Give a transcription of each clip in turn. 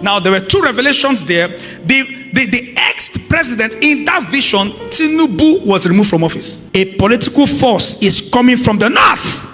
Now, there were two revelations there. The ex-president, in that vision, Tinubu was removed from office. A political force is coming from the north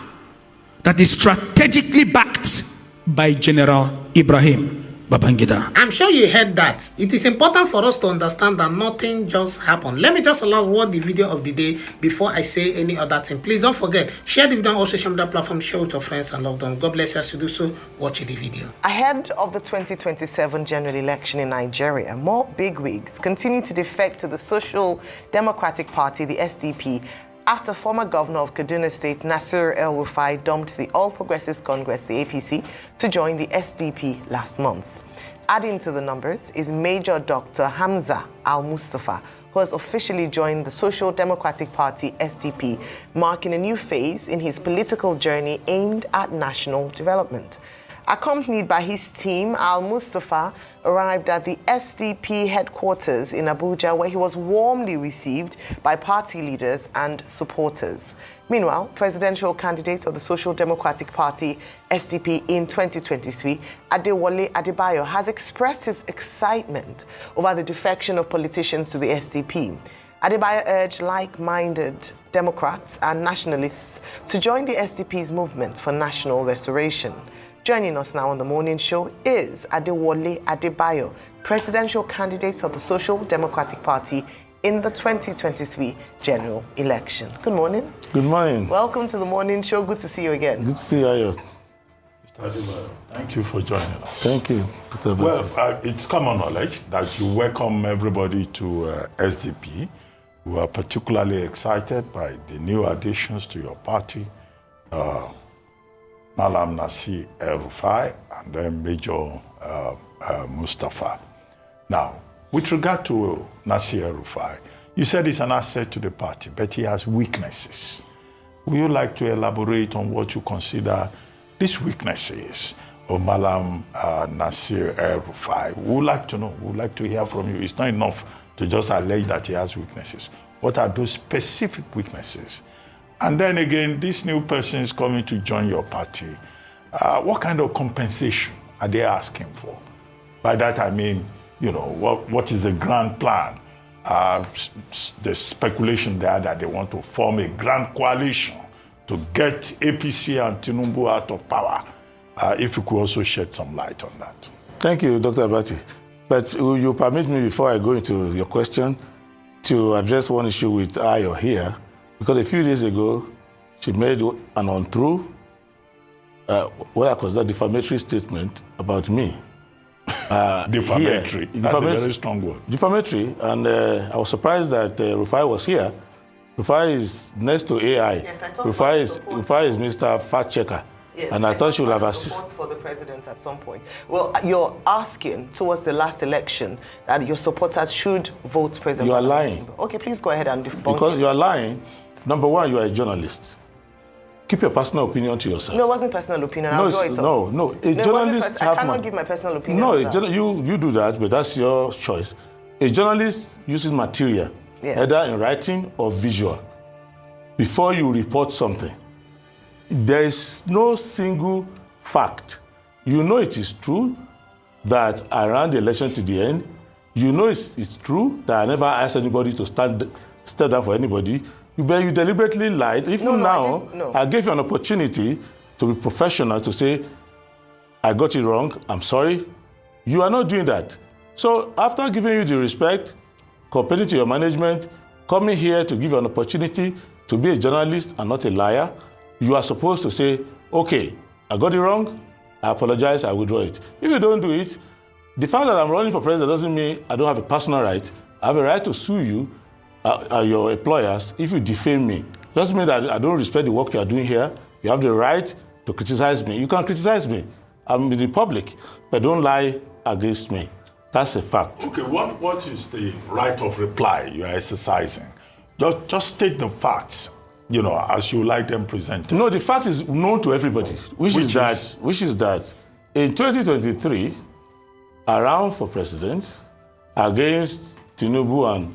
that is strategically backed by General Ibrahim Babangida. I'm sure you heard that. It is important for us to understand that nothing just happened. Let me just allow what the video of the day before I say any other thing. Please don't forget, share the video on all social media platforms, share with your friends and loved ones. God bless you as you do so. Watch the video. Ahead of the 2027 general election in Nigeria, more bigwigs continue to defect to the Social Democratic Party, the SDP, after former governor of Kaduna State, Nasir El-Rufai, dumped the All Progressives Congress, the APC, to join the SDP last month. Adding to the numbers is Major Dr. Hamza Al-Mustafa, who has officially joined the Social Democratic Party, SDP, marking a new phase in his political journey aimed at national development. Accompanied by his team, Al-Mustafa arrived at the SDP headquarters in Abuja, where he was warmly received by party leaders and supporters. Meanwhile, presidential candidate of the Social Democratic Party, SDP, in 2023, Adebayo, has expressed his excitement over the defection of politicians to the SDP. Adebayo urged like-minded Democrats and nationalists to join the SDP's movement for national restoration. Joining us now on the morning show is Adebayo, presidential candidate of the Social Democratic Party in the 2023 general election. Good morning. Good morning. Welcome to the morning show. Good to see you again. Good to see you, Ayo. Mr. Adebayo, thank you for joining us. Thank you. Well, it's common knowledge that you welcome everybody to SDP. We are particularly excited by the new additions to your party. Malam Nasir El-Rufai and then Major Mustafa. Now, with regard to Nasir El-Rufai, you said he's an asset to the party, but he has weaknesses. Would you like to elaborate on what you consider these weaknesses of Malam Nasir El-Rufai? We would like to know. We would like to hear from you. It's not enough to just allege that he has weaknesses. What are those specific weaknesses? And then again, this new person is coming to join your party. What kind of compensation are they asking for? By that I mean, you know, what is the grand plan? The speculation there that they want to form a grand coalition to get APC and Tinubu out of power. If you could also shed some light on that. Thank you, Dr. Abati. But will you permit me, before I go into your question, to address one issue with Ayo here? Because a few days ago, she made an untrue, what I consider defamatory statement about me. Defamatory. That's a very strong word. Defamatory. And I was surprised that Rufai was here. Rufai is next to AI. Yes, I thought Rufai is Mr. Fact Checker. Yes, and I thought she would have support for the president at some point. Well, you're asking towards the last election that your supporters should vote President. You are lying. Okay, please go ahead and debunk. Because you are lying. Number one, you are a journalist. Keep your personal opinion to yourself. No, it wasn't personal opinion. I'll draw it up. No. A journalist I cannot give my personal opinion. No, you do that, but that's your choice. A journalist uses material, either in writing or visual, before you report something. There is no single fact. You know it is true that I ran the election to the end. You know it's true that I never asked anybody to step down for anybody. You deliberately lied. I gave you an opportunity to be professional, to say, I got it wrong, I'm sorry. You are not doing that. So after giving you the respect, comparing to your management, coming here to give you an opportunity to be a journalist and not a liar, you are supposed to say, okay, I got it wrong, I apologize, I withdraw it. If you don't do it, the fact that I'm running for president doesn't mean I don't have a personal right. I have a right to sue you, your employers, if you defame me. It doesn't mean that I don't respect the work you are doing here. You have the right to criticize me. You can criticize me. I'm in the public, but don't lie against me. That's a fact. Okay, what is the right of reply you are exercising? Just state the facts, you know, as you like them presented. No, the fact is known to everybody, which is that in 2023, I ran for president against Tinubu and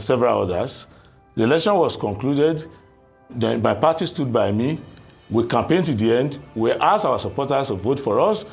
several others. The election was concluded. Then my party stood by me. We campaigned to the end. We asked our supporters to vote for us.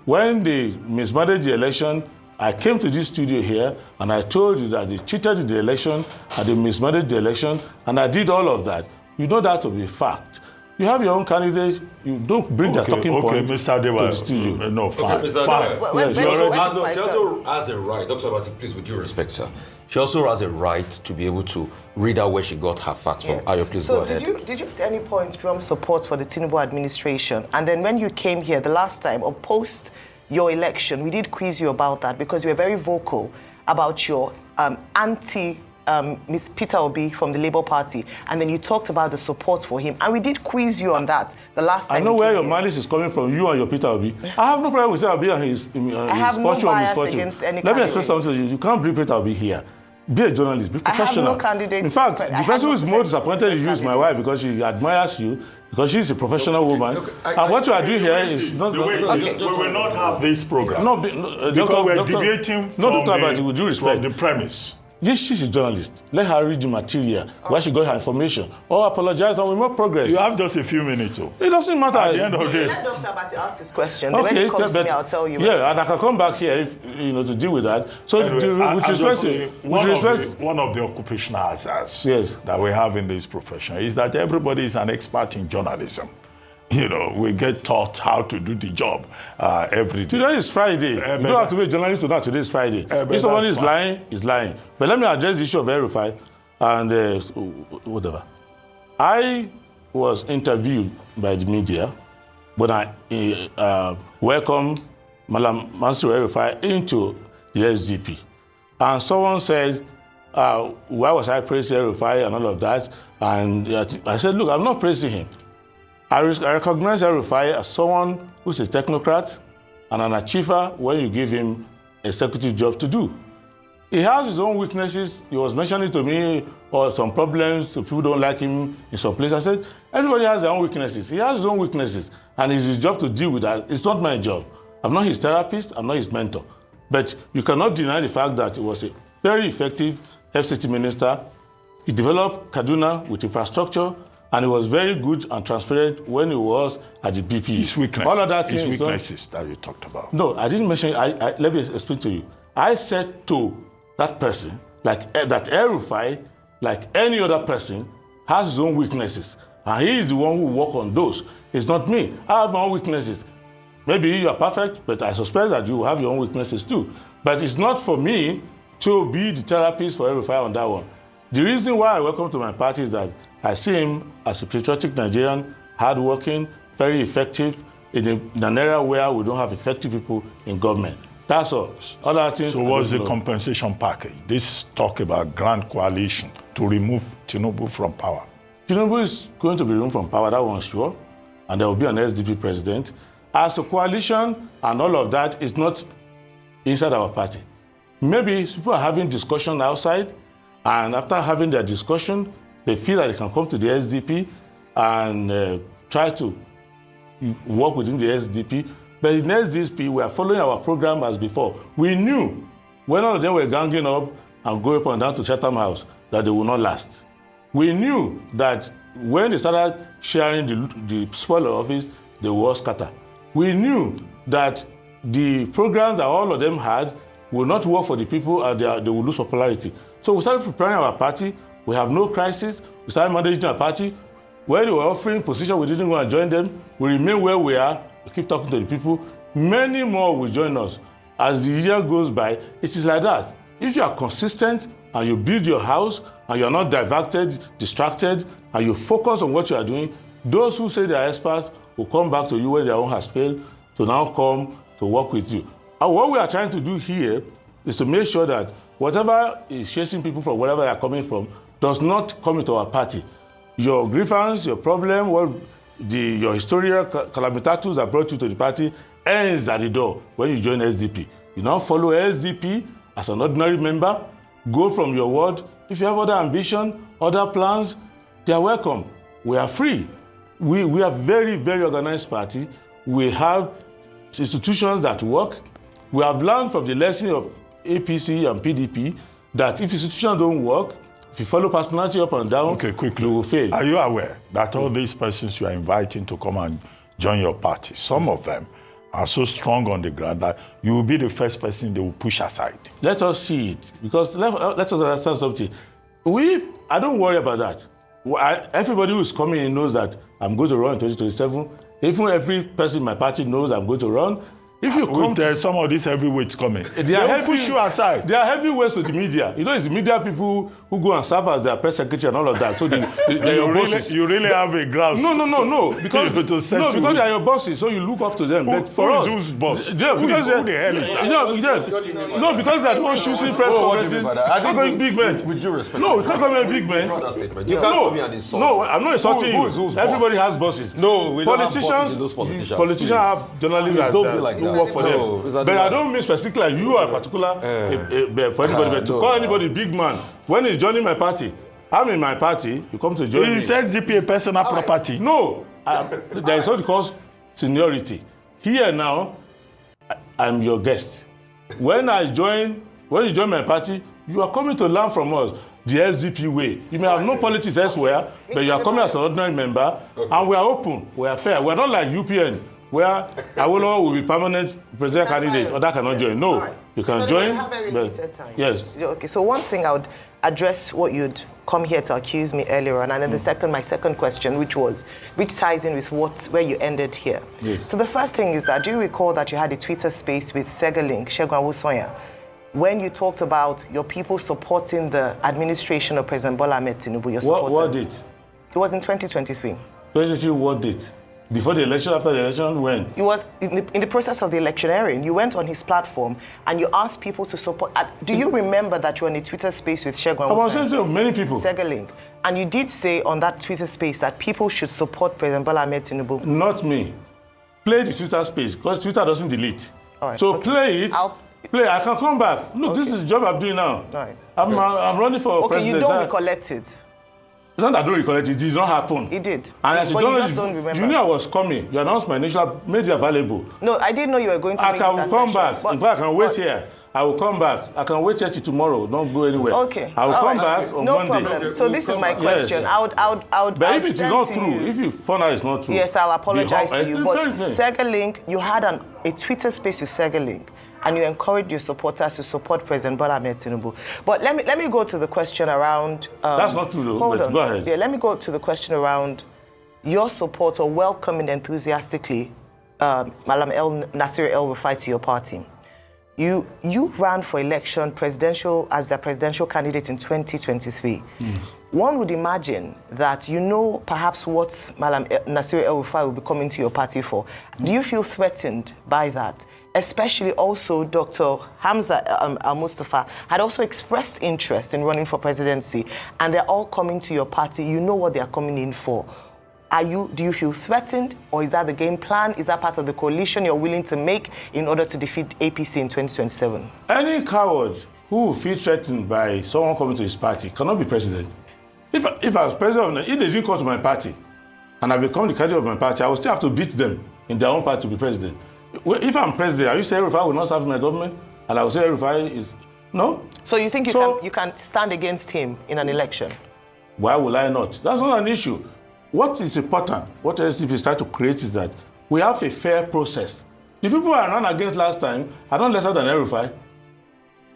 when they mismanaged the election, I came to this studio here and I told you that they cheated in the election and they mismanaged the election, and I did all of that. You know that to be fact. You have your own candidates. You don't bring their talking point Mr. Adebayo, to the studio. No, fine. Okay, Mr. Fine. Adebayo. Yes, She also has a right, Dr. Abati, please, with due respect, sir. She also has a right to be able to read out where she got her facts from. Ayo, please go ahead. Did you at any point drum support for the Tinubu administration? And then when you came here the last time, or post your election, we did quiz you about that because you were very vocal about your Ms. Peter Obi from the Labour Party, and then you talked about the support for him, and we did quiz you on that the last time. I know where your malice is coming from, you and your Peter Obi. I have no problem with Peter Obi and his fortune or misfortune. Let me explain something to you. You can't bring Peter Obi here. Be a journalist, be professional. I have no candidate. In fact, the person who is more disappointed in you is my wife, because she admires you, because she's a professional woman. And what you are doing here is not... We will not have this program. No, because we're deviating from the premise. Yes, she's a journalist. Let her read the material where she got her information, or apologize, and we make progress. You have just a few minutes. Oh. It doesn't matter. At the end of the day. Let Dr. Abati ask this question. Okay, when he comes to me, I'll tell you. Yeah, and I can come back here if, to deal with that. So, Anyway, with respect, one of the occupational hazards yes, that we have in this profession is that everybody is an expert in journalism. We get taught how to do the job every day. Today is Friday. You don't have to be a journalist to know today is Friday. If somebody is lying, he's lying. But let me address the issue of verify and whatever. I was interviewed by the media when I welcomed Malam Mansur Verify into the SDP. And someone said, why was I praising Verify and all of that? And I said, look, I'm not praising him. I recognize Verify as someone who's a technocrat and an achiever when you give him a executive job to do. He has his own weaknesses. He was mentioning to me some problems, so people don't like him in some places. I said, everybody has their own weaknesses. He has his own weaknesses, and it's his job to deal with that. It's not my job. I'm not his therapist. I'm not his mentor. But you cannot deny the fact that he was a very effective FCT minister. He developed Kaduna with infrastructure, and he was very good and transparent when he was at the BP. His weaknesses, all of that his weaknesses that you talked about. No, I didn't mention. Let me explain to you. I said to that person, like that Erufai, like any other person, has his own weaknesses, and he is the one who work on those. It's not me. I have my own weaknesses. Maybe you are perfect, but I suspect that you have your own weaknesses too. But it's not for me to be the therapist for Erufai on that one. The reason why I welcome to my party is that I see him as a patriotic Nigerian, hardworking, very effective, in an era where we don't have effective people in government. That's all. Other things. So what's the compensation package? This talk about grand coalition to remove Tinubu from power. Tinubu is going to be removed from power, that one's sure. And there will be an SDP president. As a coalition and all of that is not inside our party. Maybe people are having discussion outside, and after having their discussion, they feel that they can come to the SDP and try to work within the SDP. But in the SDP, we are following our program as before. We knew when all of them were ganging up and going up and down to Chatham House that they would not last. We knew that when they started sharing the spoil of office, they would all scatter. We knew that the programs that all of them had will not work for the people and they will lose popularity. So we started preparing our party. We have no crisis. We started managing our party. When they were offering position, we didn't go and join them. We remain where we are. We keep talking to the people. Many more will join us. As the year goes by, it is like that. If you are consistent and you build your house and you are not diverted, distracted, and you focus on what you are doing, those who say they are experts will come back to you when their own has failed to now come to work with you. And what we are trying to do here is to make sure that whatever is chasing people from wherever they are coming from does not come into our party. Your grievance, your problem, your historical calamitatus that brought you to the party ends at the door when you join SDP. You now follow SDP as an ordinary member, go from your ward. If you have other ambition, other plans, they are welcome. We are free. We are very, very organized party. We have institutions that work. We have learned from the lesson of APC and PDP that if institutions don't work, if you follow personality up and down, quickly, you will fail. Are you aware that all these persons you are inviting to come and join your party, some of them are so strong on the ground that you will be the first person they will push aside. Let us see it, because let us understand something. I don't worry about that. Everybody who is coming in knows that I'm going to run in 2027. Even every person in my party knows I'm going to run. If you come to some of these heavyweights coming, they will push you aside. They are heavyweights to the media. You know, it's the media people who go and serve as their press secretary and all of that. So they're your bosses. You really have a grouse. No. Because they are your bosses, so you look up to them. But for us, who's boss? Yeah, because who the hell is that? No, because they're the ones choosing press conferences. I can't call big men. With due respect. No, you can't call me a big man. You can't call me an insult. No, I'm not insulting you. Everybody has bosses. No, we don't have bosses in those politicians have journalists who work for them. But I don't mean specifically you are particular for anybody. But to call anybody big man when he's joining my party, I'm in my party. You come to join me. You said SDP a personal property. No, there is what called seniority. Here now, I'm your guest. When you join my party, you are coming to learn from us the SDP way. You may have no politics elsewhere, but you are coming as an ordinary member, and we are open, we are fair. We are not like UPN, where Awolowo will be permanent president candidate, or that cannot join. No, you can join. Yes. Okay, so one thing I would address what you'd come here to accuse me earlier on, and then my second question, which ties in with where you ended here. Yes. So the first thing is that, do you recall that you had a Twitter space with Segalink, Segun Awusonya, when you talked about your people supporting the administration of President Bola Ahmed Tinubu, your supporters? What date? It was in 2023. 2023, what date? Before the election, after the election, when? It was in the process of the electioneering. You went on his platform and you asked people to support. Do you remember that you were in a Twitter space with Segun? I was saying to many people. Segalink. And you did say on that Twitter space that people should support President Bola Ahmed Tinubu. Not me. Play the Twitter space, because Twitter doesn't delete. All right, so okay. Play it. I can come back. Look, okay. This is the job I'm doing now. Right. I'm running for president. Okay, you don't recollect it. It's not that I don't recollect it. It did not happen. It did. And as but you just don't remember. You knew I was coming. You announced my national, made it available. No, I didn't know you were going to make I will come back. But, in fact, I can wait here. I will come back. I can wait here till tomorrow. Don't go anywhere. Okay. I will come back on Monday. No problem. So this is my question. Yes. I would. But if it is not true, if you found out it's not true. Yes, I'll apologize to you. But Segalink, you had a Twitter space with Segalink, and you encouraged your supporters to support President Bola Ahmed Tinubu. But let me go to the question around... That's not true, though, but go ahead. Yeah, let me go to the question around your support or welcoming enthusiastically Malam Nasir El-Rufai to your party. You ran for election as the presidential candidate in 2023. Yes. One would imagine that you know perhaps what Malam Nasir El-Rufai will be coming to your party for. Do you feel threatened by that? Especially also Dr. Hamza Al-Mustafa had also expressed interest in running for presidency, and they're all coming to your party. You know what they're coming in for. Do you feel threatened, or is that the game plan? Is that part of the coalition you're willing to make in order to defeat APC in 2027? Any coward who will feel threatened by someone coming to his party cannot be president. If I was president, if they didn't come to my party and I become the candidate of my party, I will still have to beat them in their own party to be president. If I'm president, are you saying El-Rufai will not serve my government? And I will say El-Rufai is... No? So you think you can stand against him in an election? Why will I not? That's not an issue. What is important, what SDP is trying to create is that we have a fair process. The people I ran against last time are not lesser than El-Rufai.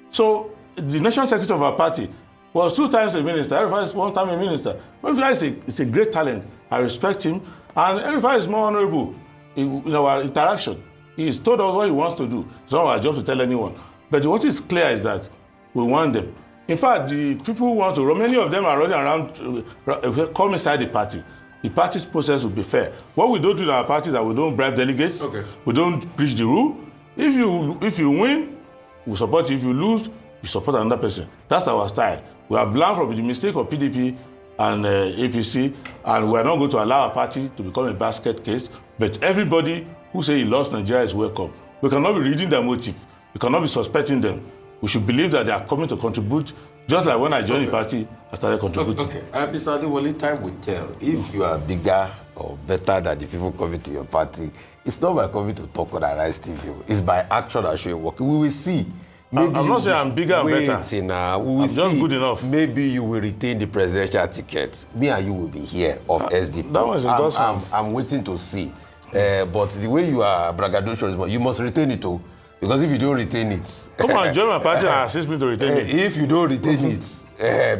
So the national secretary of our party was 2 times a minister. El-Rufai is 1 time a minister. El-Rufai is a great talent. I respect him. And El-Rufai is more honorable in our interaction. He's told us what he wants to do. It's not our job to tell anyone. But what is clear is that we want them. In fact, the people who want to run, many of them are running around, come inside the party. The party's process will be fair. What we don't do in our party is that we don't bribe delegates. Okay. We don't preach the rule. If you win, we support you. If you lose, you support another person. That's our style. We have learned from the mistake of PDP and APC, and we are not going to allow our party to become a basket case. But everybody who say he lost Nigeria is welcome. We cannot be reading their motive. We cannot be suspecting them. We should believe that they are coming to contribute, just like when I joined the party, I started contributing. Okay. Mr. Adewale, time will tell. If you are bigger or better than the people coming to your party, it's not by coming to talk on Arise TV. It's by action that you're working. We will see. Maybe I'm not saying I'm bigger and better. We will I'm see. just good enough. Maybe you will retain the presidential ticket. Me and you will be here of SDP. That was endorsement. I'm waiting to see. But the way you are braggadocious, you must retain it too. Because if you don't retain it... Come on, join my party and assist me to retain it. If you don't retain it...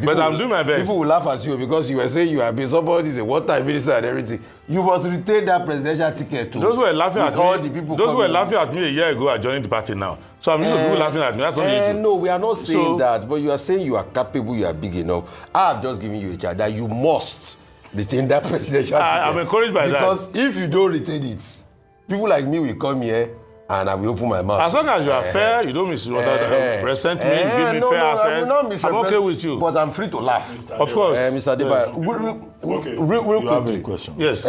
but I'm doing my best. People will laugh at you because you were saying you have been somebody is a one-time minister and everything. You must retain that presidential ticket too. Those who were laughing at all me, the people those who were laughing at me a year ago are joining the party now. So I'm used to people laughing at me. That's not the issue. No, we are not saying that. But you are saying you are capable, you are big enough. I have just given you a charge that you must retain that presidential ticket. I'm encouraged by because that. If you don't retain it, people like me will come here and I will open my mouth. As long as you are fair, you don't misrepresent me, you give me fair access, I'm okay with you. But I'm free to laugh. Of course. Mr. Adebayo, Okay. real You have quickly. a question. Yes.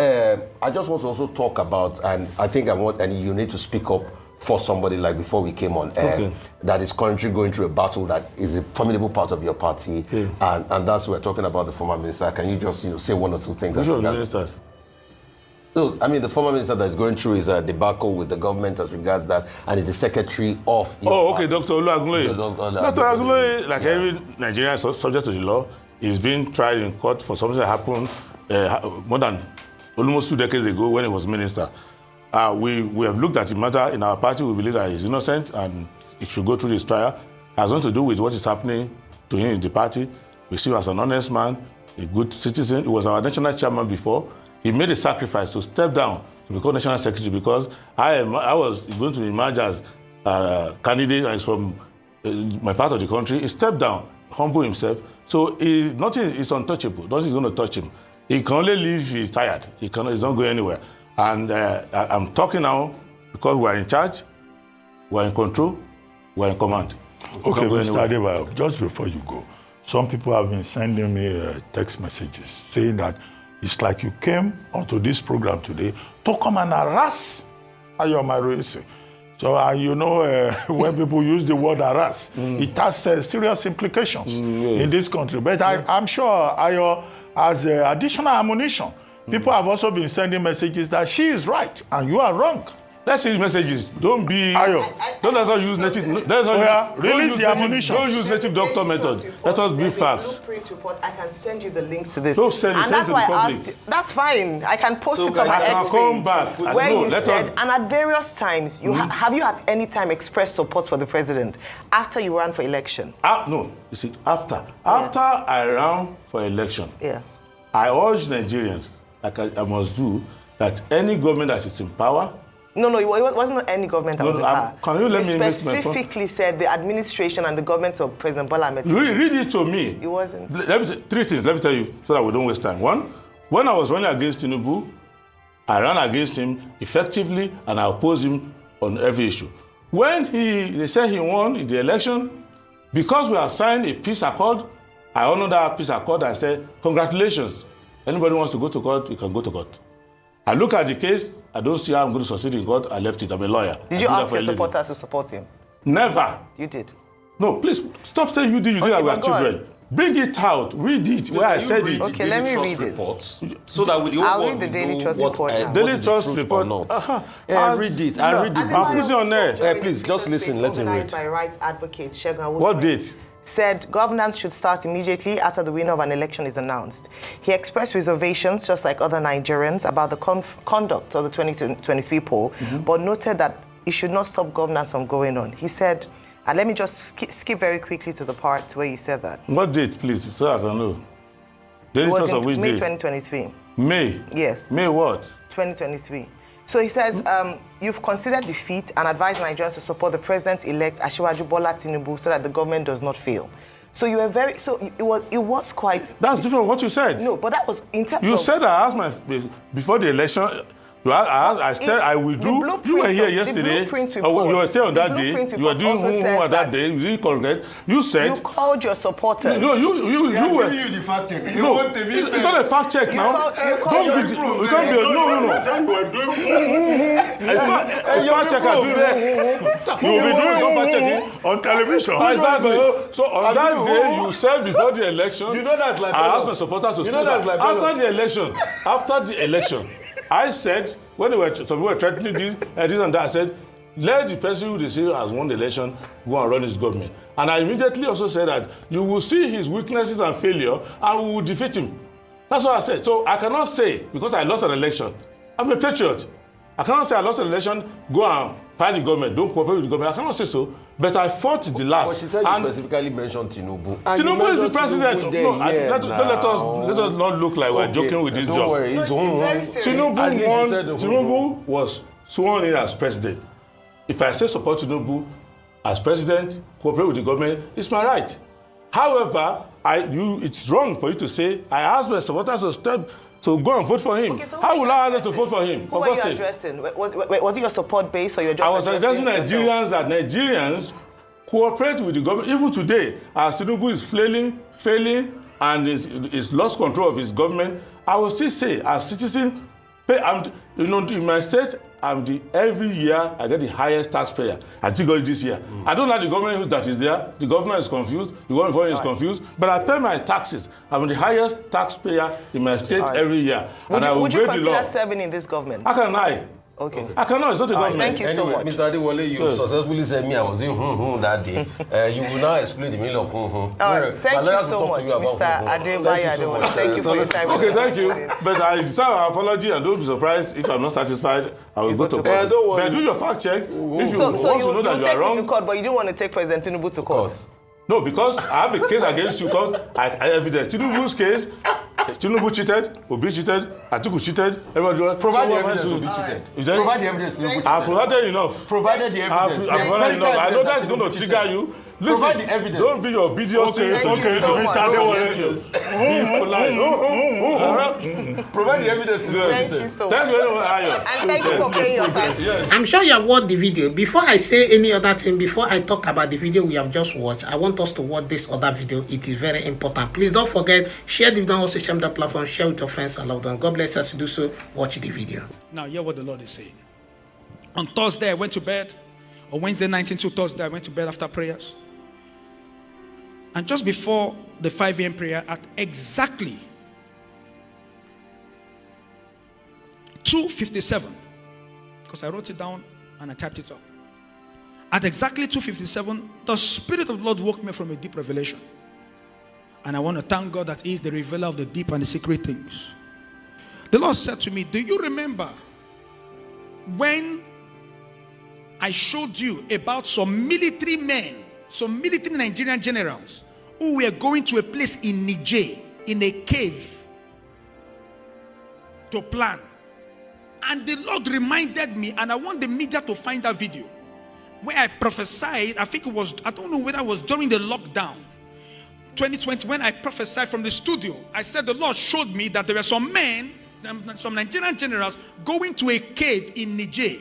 I just want to also talk about, and I think and you need to speak up for somebody like before we came on air, Okay. that is currently going through a battle that is a formidable part of your party, and that's we're talking about the former minister. Can you just say one or two things? Which of the ministers? No, I mean the former minister that is going through his debacle with the government as regards that, and is the secretary of. Okay, Dr. Oluwagunloye. Dr. Oluwagunloye, like every Nigerian subject to the law, is being tried in court for something that happened more than almost 2 decades ago when he was minister. We have looked at the matter in our party. We believe that he's innocent and it should go through this trial. It has nothing to do with what is happening to him in the party. We see him as an honest man, a good citizen. He was our national chairman before. He made a sacrifice to step down to become national secretary because I was going to emerge as a candidate and he's from my part of the country. He stepped down, humbled himself. So nothing is untouchable. Nothing is going to touch him. He can only leave if he's tired. He's not going anywhere. And I'm talking now because we're in charge, we're in control, we're in command. Okay, Mr. Adebayo, just before you go, some people have been sending me text messages saying that it's like you came onto this program today to come and harass Ayomaroese. So, when people use the word harass, it has serious implications in this country. But I'm sure Ayo has additional ammunition. People have also been sending messages that she is right and you are wrong. Let's use messages. Don't be. Ayo. Don't let us use native. Release the ammunition. Don't use native doctor method. Let us be facts. Blueprint report. I can send you the links to this. Don't send it. And Send that's it to why the I public. asked you. That's fine. I can post it on my I can X come page. back. Where No, you let said, us. and at various times, have you at any time expressed support for the president after you ran for election? No, you see, after I ran for election, I urge Nigerians, like I must do, that any government that is in power. No, it wasn't any government that was in power. Can you let me make my point? Specifically said the administration and the government of President Bola Ahmed Tinubu. Read it to me. It wasn't. Three things. Let me tell you so that we don't waste time. One, when I was running against Tinubu, I ran against him effectively and I opposed him on every issue. When they said he won the election, because we have signed a peace accord, I honored that peace accord and said, congratulations. Anybody wants to go to court, you can go to court. I look at the case, I don't see how I'm going to succeed in court, I left it, I'm a lawyer. Did you ask your supporters to support him? Never. You did? No, please, stop saying you did that we are children. Bring it out, read it, where I said it. Okay, let me read it. So that with the I'll read the Daily Trust report now. Daily Trust report. Read it. I read it. I'll put it on there. Please, just listen, let him read. Organized by rights advocate Shegun. What date? Said governance should start immediately after the winner of an election is announced. He expressed reservations, just like other Nigerians, about the conduct of the 2023 poll, but noted that it should not stop governance from going on. He said, and let me just skip very quickly to the part where he said that. What date, please, so I can know? It was in May 2023. May? Yes. May what? 2023. So he says, you've considered defeat and advised Nigerians to support the president-elect Asiwaju Bola Tinubu so that the government does not fail. So you were very, so it was quite... That's different from what you said. No, but that was in terms You said I asked before the election, I withdrew. You were here yesterday. You were saying on that day. You were doing who on that day. You didn't correct. You said. You called your supporters. No, you were. You the fact check. No, it's not a fact check now. Don't be. You can't be. No. A fact checker. You will be doing your fact checking on television. Exactly. So on that day, you said before the election. You know that's like. I asked my supporters to stay after the election. I said, when some people were threatening this and that, I said, let the person who they say has won the election go and run his government. And I immediately also said that you will see his weaknesses and failure and we will defeat him. That's what I said. So I cannot say, because I lost an election, I'm a patriot. I cannot say I lost an election, go and fight the government, don't cooperate with the government. I cannot say so. But I fought the last. But she said you specifically mentioned Tinubu. Tinubu is the president. Don't let us not look like we're joking with this job. Worry, Tinubu was sworn in as president. If I say support Tinubu as president, cooperate with the government, it's my right. However, it's wrong for you to say, I asked my supporters to go and vote for him. Okay, so how will I ask them to vote for him? Who were you addressing? Was it your support base or your just I was addressing Nigerians that Nigerians cooperate with the government. Even today, as Tinubu is failing and is lost control of his government, I will still say, as citizen, in my state, every year I get the highest taxpayer. I think got it this year. I don't like the government that is there. The government is confused. The government is confused. But I pay my taxes. I'm the highest taxpayer in my state every year. And I will break the law. Would you consider serving in this government? How can I? Okay. I cannot. It's not the government. Thank you so much. Mr. Adewale, you successfully said me I was doing that day. You will now explain the meaning of All right. Thank you so much, Mr. Adebayo. Thank you for your time. Okay, thank you. But I deserve an apology, and don't be surprised if I'm not satisfied. I will go to court. Don't worry. But do your fact check. If you want to know that you are wrong. To court, but you don't want to take President Tinubu to court. No, because I have a case against you because I evidence. Tinubu's case, Tinubu cheated, Obi cheated, Atiku cheated, everybody. Provide the evidence Obi cheated. Provide the evidence Tinubu cheated. I've provided enough. Provided the evidence. I've provided enough. I know that's going to trigger you. Listen, provide the evidence. Don't be your video. Okay, Provide the evidence to Thank you so much. Thank you very much, Ayo. And thank you for paying your time. Yes. I'm sure you have watched the video. Before I say any other thing, before I talk about the video we have just watched, I want us to watch this other video. It is very important. Please don't forget, share the video on social media platform, share with your friends and loved ones. God bless us to do so. Watch the video. Now, hear what the Lord is saying. On Thursday, I went to bed. On Wednesday, 19 to Thursday, I went to bed after prayers. And just before the 5 a.m. prayer, at exactly 2:57, because I wrote it down and I typed it up. At exactly 2:57, the Spirit of the Lord woke me from a deep revelation. And I want to thank God that He is the revealer of the deep and the secret things. The Lord said to me, do you remember when I showed you about some military men, some military Nigerian generals who were going to a place in Niger, in a cave, to plan? And the Lord reminded me, and I want the media to find that video, where I prophesied. I think it was, I don't know whether it was during the lockdown 2020, when I prophesied from the studio. I said the Lord showed me that there were some men, some Nigerian generals, going to a cave in Niger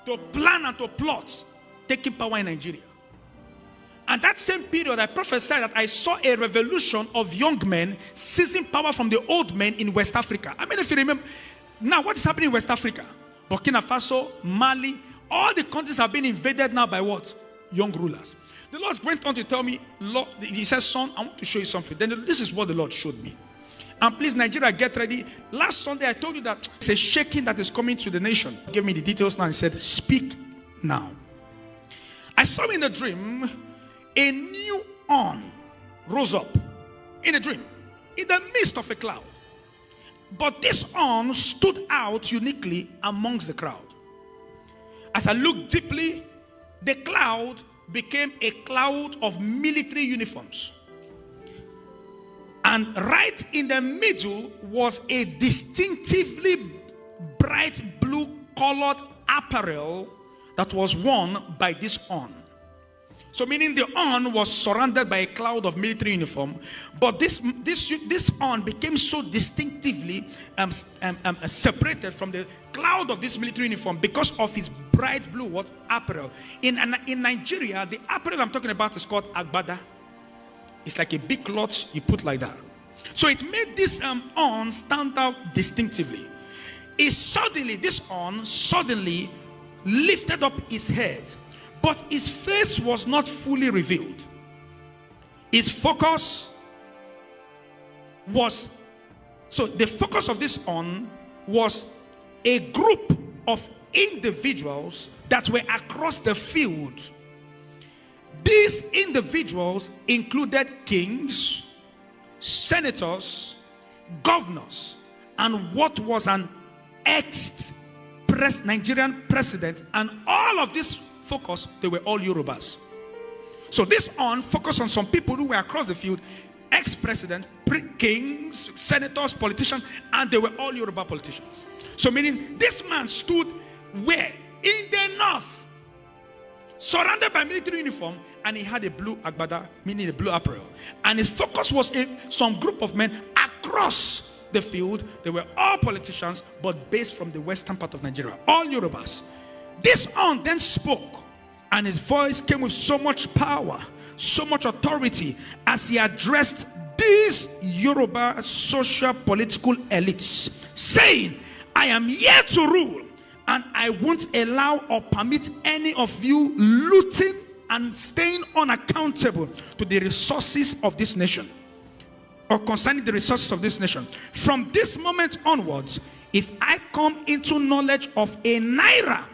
to plan and to plot taking power in Nigeria. And that same period, I prophesied that I saw a revolution of young men seizing power from the old men in West Africa. I mean, if you remember, now what is happening in West Africa? Burkina Faso, Mali, all the countries have been invaded now by what? Young rulers. The Lord went on to tell me, Lord, He says, son, I want to show you something. Then this is what the Lord showed me. And please, Nigeria, get ready. Last Sunday, I told you that it's a shaking that is coming to the nation. He gave me the details now and said, speak now. I saw in a dream, a new horn rose up in a dream, in the midst of a cloud. But this horn stood out uniquely amongst the crowd. As I looked deeply, the cloud became a cloud of military uniforms. And right in the middle was a distinctively bright blue colored apparel that was worn by this horn. So meaning the horn was surrounded by a cloud of military uniform, but this horn became so distinctively separated from the cloud of this military uniform because of its bright blue apparel. In Nigeria, the apparel I'm talking about is called agbada. It's like a big cloth you put like that. So it made this horn stand out distinctively. This horn suddenly lifted up his head, but his face was not fully revealed. His focus was, so the focus of this horn was a group of individuals that were across the field. These individuals included kings, senators, governors, and what was an ex-president Nigerian president, and all of this focus, they were all Yorubas. So this focused on some people who were across the field, ex-president, kings, senators, politicians, and they were all Yoruba politicians. So meaning this man stood where? In the north, surrounded by military uniform, and he had a blue agbada, meaning a blue apparel. And his focus was in some group of men across the field. They were all politicians, but based from the western part of Nigeria, all Yorubas. This then spoke, and his voice came with so much power, so much authority, as he addressed these Yoruba social political elites, saying, I am here to rule, and I won't allow or permit any of you looting and staying unaccountable to the resources of this nation, or concerning the resources of this nation. From this moment onwards, if I come into knowledge of a naira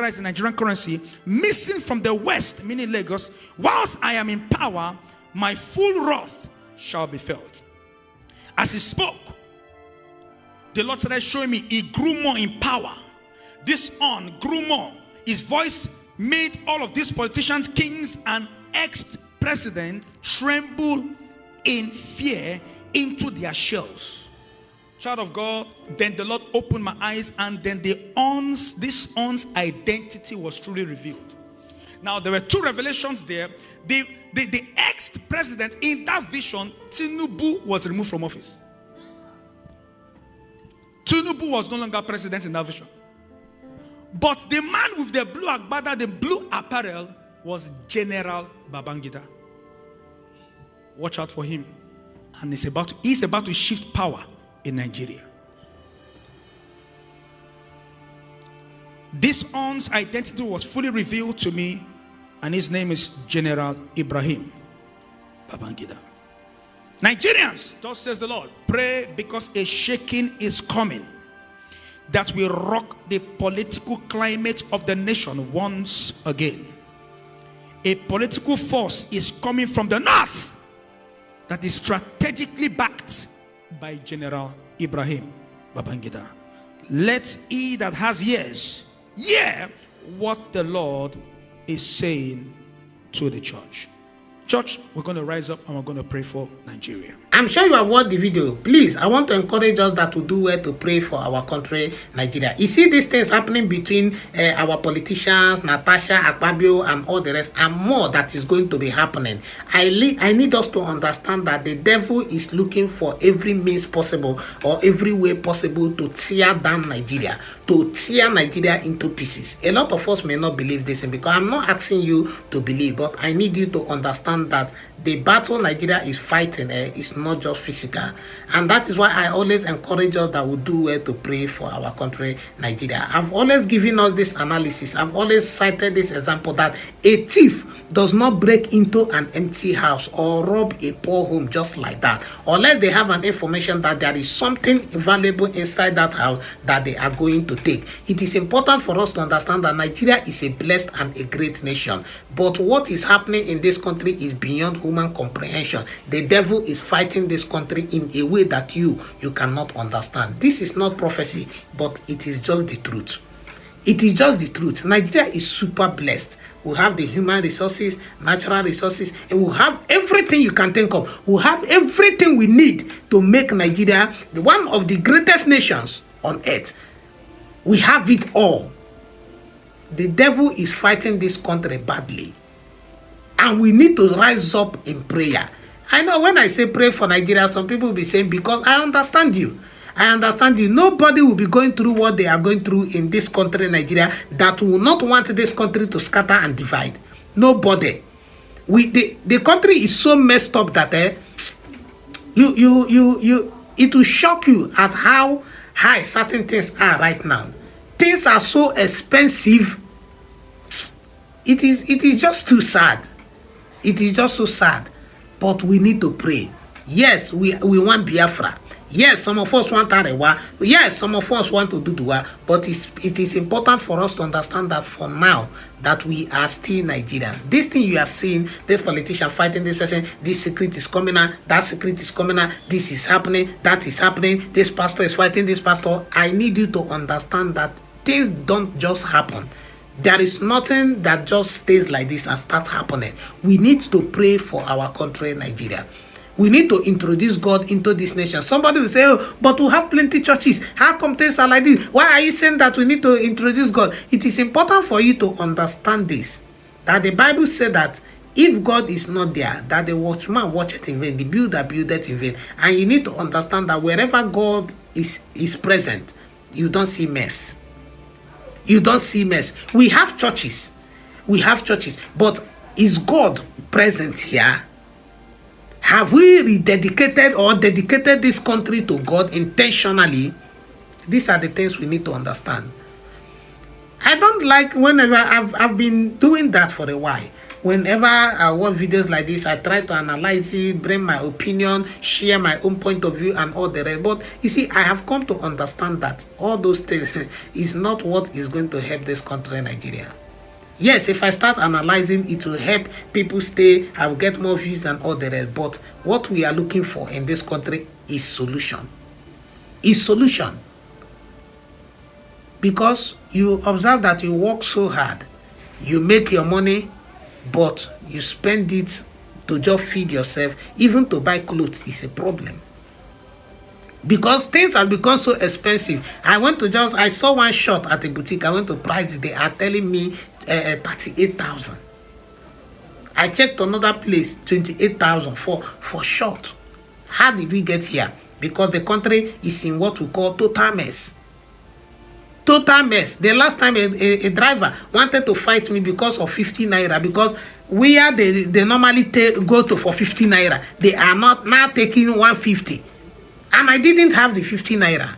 is a Nigerian currency, missing from the west, meaning Lagos, whilst I am in power, my full wrath shall be felt. As he spoke, the Lord started showing me he grew more in power. This grew more. His voice made all of these politicians, kings, and ex-presidents tremble in fear into their shells. Child of God, then the Lord opened my eyes, and then this identity was truly revealed. Now there were two revelations there. The ex-president in that vision, Tinubu, was removed from office. Tinubu was no longer president in that vision. But the man with the blue agbada, the blue apparel, was General Babangida. Watch out for him. And he's about to shift power in Nigeria. This one's identity was fully revealed to me, and his name is General Ibrahim Babangida. Nigerians, thus says the Lord, pray, because a shaking is coming that will rock the political climate of the nation once again. A political force is coming from the north that is strategically backed by General Ibrahim Babangida. Let he that has ears hear what the Lord is saying to the church. Church, we're going to rise up and we're going to pray for Nigeria. I'm sure you have watched the video. Please, I want to encourage us that to do well to pray for our country, Nigeria. You see these things happening between our politicians, Natasha, Akpabio, and all the rest, and more that is going to be happening. I need us to understand that the devil is looking for every means possible or every way possible to tear down Nigeria, to tear Nigeria into pieces. A lot of us may not believe this, because I'm not asking you to believe, but I need you to understand that the battle Nigeria is fighting is not just physical, and that is why I always encourage us that we do well to pray for our country, Nigeria. I've always given us this analysis. I've always cited this example that a thief does not break into an empty house or rob a poor home just like that, unless they have an information that there is something valuable inside that house that they are going to take. It is important for us to understand that Nigeria is a blessed and a great nation, but what is happening in this country is beyond human comprehension. The devil is fighting this country in a way that you cannot understand. This is not prophecy, but it is just the truth. It is just the truth. Nigeria is super blessed. We have the human resources, natural resources, and we have everything you can think of. We have everything we need to make Nigeria one of the greatest nations on earth. We have it all. The devil is fighting this country badly, and we need to rise up in prayer. I know when I say pray for Nigeria, some people will be saying, because I understand you. I understand you. Nobody will be going through what they are going through in this country, Nigeria, that will not want this country to scatter and divide. Nobody. The country is so messed up that it will shock you at how high certain things are right now. Things are so expensive. It is just too sad. It is just so sad. But we need to pray. Yes, we want Biafra. Yes, some of us want Arewa. Yes, some of us want to do Dua. But it is important for us to understand that for now, that we are still Nigerians. This thing you are seeing, this politician fighting this person, this secret is coming out, that secret is coming out, this is happening, that is happening, this pastor is fighting this pastor. I need you to understand that things don't just happen. There is nothing that just stays like this and starts happening. We need to pray for our country, Nigeria. We need to introduce God into this nation. Somebody will say, oh, but we have plenty churches. How come things are like this? Why are you saying that we need to introduce God? It is important for you to understand this. That the Bible said that if God is not there, that the watchman watcheth in vain, the builder buildeth in vain. And you need to understand that wherever God is present, you don't see mess. You don't see mess. We have churches. But is God present here? Have we rededicated or dedicated this country to God intentionally? These are the things we need to understand. I don't like whenever I've been doing that for a while. Whenever I watch videos like this, I try to analyze it, bring my opinion, share my own point of view and all the rest. But you see, I have come to understand that all those things is not what is going to help this country, Nigeria. Yes, if I start analyzing, it will help people stay, I will get more views and all the rest. But what we are looking for in this country is solution. Because you observe that you work so hard, you make your money, but you spend it to just feed yourself. Even to buy clothes is a problem. Because things have become so expensive. I saw one short at a boutique. I went to price it. They are telling me 38,000. I checked another place, 28,000 for short. How did we get here? Because the country is in what we call total mess. Total mess. The last time a driver wanted to fight me because of 50 naira, because where they normally go to for 50 naira, they are not now taking 150. And I didn't have the 50 naira.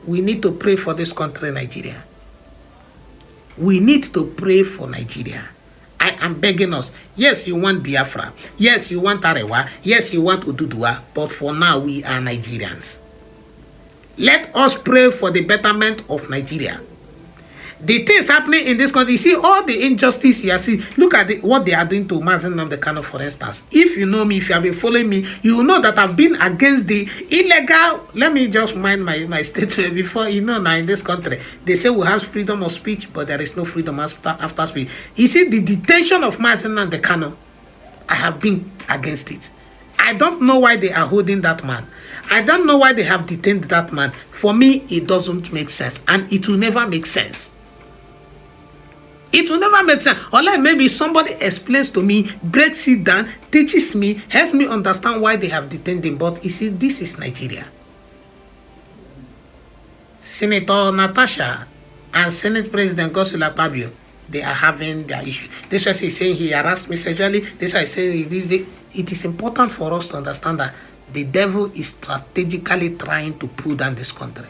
We need to pray for this country, Nigeria. We need to pray for Nigeria. I am begging us. Yes, you want Biafra. Yes, you want Arewa. Yes, you want Ududua. But for now, we are Nigerians. Let us pray for the betterment of Nigeria. The things happening in this country, you see all the injustice you are seeing. Look at what they are doing to Mazen Namdekano, for instance. If you know me, if you have been following me, you will know that I've been against the illegal. Let me just mind my statement before, now in this country, they say we have freedom of speech, but there is no freedom after speech. You see, the detention of Mazen Namdekano, I have been against it. I don't know why they are holding that man. I don't know why they have detained that man. For me, it doesn't make sense, and it will never make sense. It will never make sense. Unless maybe somebody explains to me, breaks it down, teaches me, helps me understand why they have detained him. But you see, this is Nigeria. Senator Natasha and Senate President Godswill Akpabio, they are having their issue. This person is saying he harassed me sexually. This one is saying it is important for us to understand that the devil is strategically trying to pull down this country.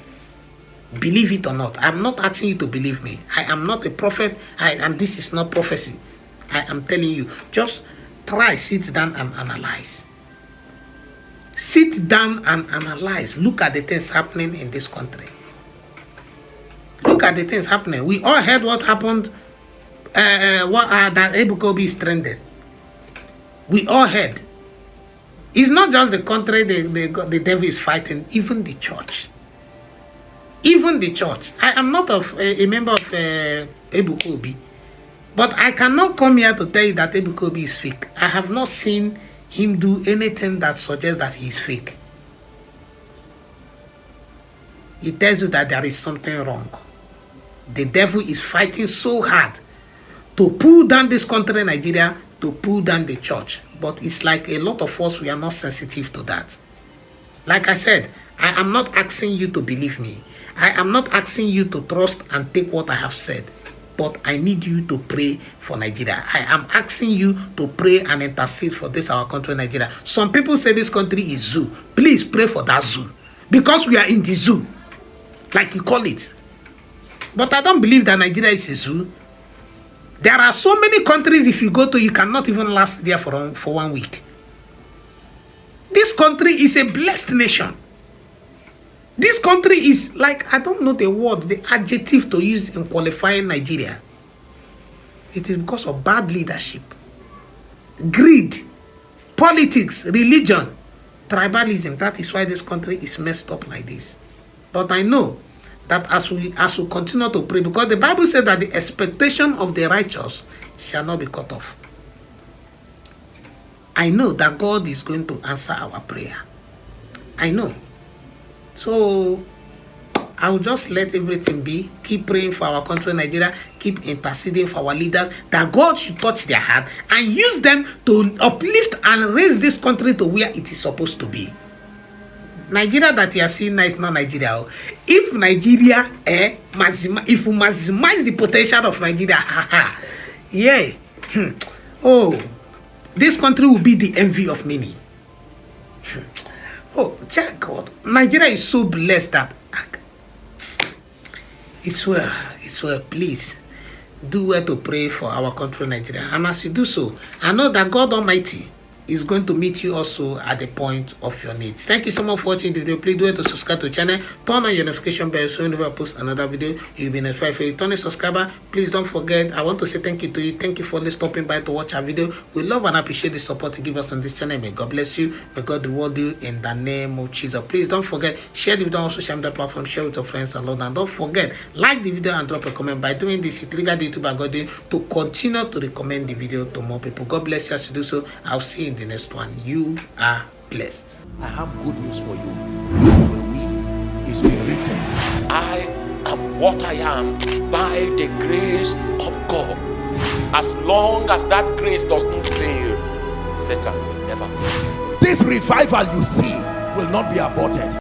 Believe it or not. I'm not asking you to believe me. I am not a prophet, and this is not prophecy. I am telling you. Just try, sit down and analyze. Sit down and analyze. Look at the things happening in this country. Look at the things happening. We all heard what happened, that Ebuka Obi is stranded. We all heard. It's not just the country the devil is fighting, even the church. Even the church. I am not a member of Ebuka Obi, but I cannot come here to tell you that Ebuka Obi is fake. I have not seen him do anything that suggests that he is fake. It tells you that there is something wrong. The devil is fighting so hard to pull down this country, Nigeria, to pull down the church. But it's like a lot of us, we are not sensitive to that. Like I said, I am not asking you to believe me. I am not asking you to trust and take what I have said. But I need you to pray for Nigeria. I am asking you to pray and intercede for this, our country, Nigeria. Some people say this country is zoo. Please pray for that zoo. Because we are in the zoo, like you call it. But I don't believe that Nigeria is a zoo. There are so many countries, if you go to, you cannot even last there for 1 week. This country is a blessed nation. This country is like, I don't know the word, the adjective to use in qualifying Nigeria. It is because of bad leadership, greed, politics, religion, tribalism. That is why this country is messed up like this. But I know that as we continue to pray, because the Bible said that the expectation of the righteous shall not be cut off. I know that God is going to answer our prayer. I know. So I will just let everything be. Keep praying for our country, Nigeria. Keep interceding for our leaders, that God should touch their heart and use them to uplift and raise this country to where it is supposed to be. Nigeria that you are seeing now is not Nigeria. If Nigeria, if we maximize the potential of Nigeria, yeah, this country will be the envy of many. Oh, dear God, Nigeria is so blessed that it's well, please do well to pray for our country, Nigeria. And as you do so, I know that God Almighty is going to meet you also at the point of your needs. Thank you so much for watching the video. Please do it to subscribe to the channel. Turn on your notification bell so whenever I post another video, you'll be notified. For you turn a subscriber, please don't forget. I want to say thank you to you. Thank you for stopping by to watch our video. We love and appreciate the support to give us on this channel. May God bless you. May God reward you in the name of Jesus. Please don't forget, share the video on social media platform, share with your friends and loved ones. And don't forget, like the video and drop a comment. By doing this, you trigger the YouTube algorithm to continue to recommend the video to more people. God bless you as you do so. I'll see you in the next one. You are blessed. I have good news for you. You will win. It's been written. I am what I am by the grace of God. As long as that grace does not fail, Satan will never fail. This revival you see will not be aborted.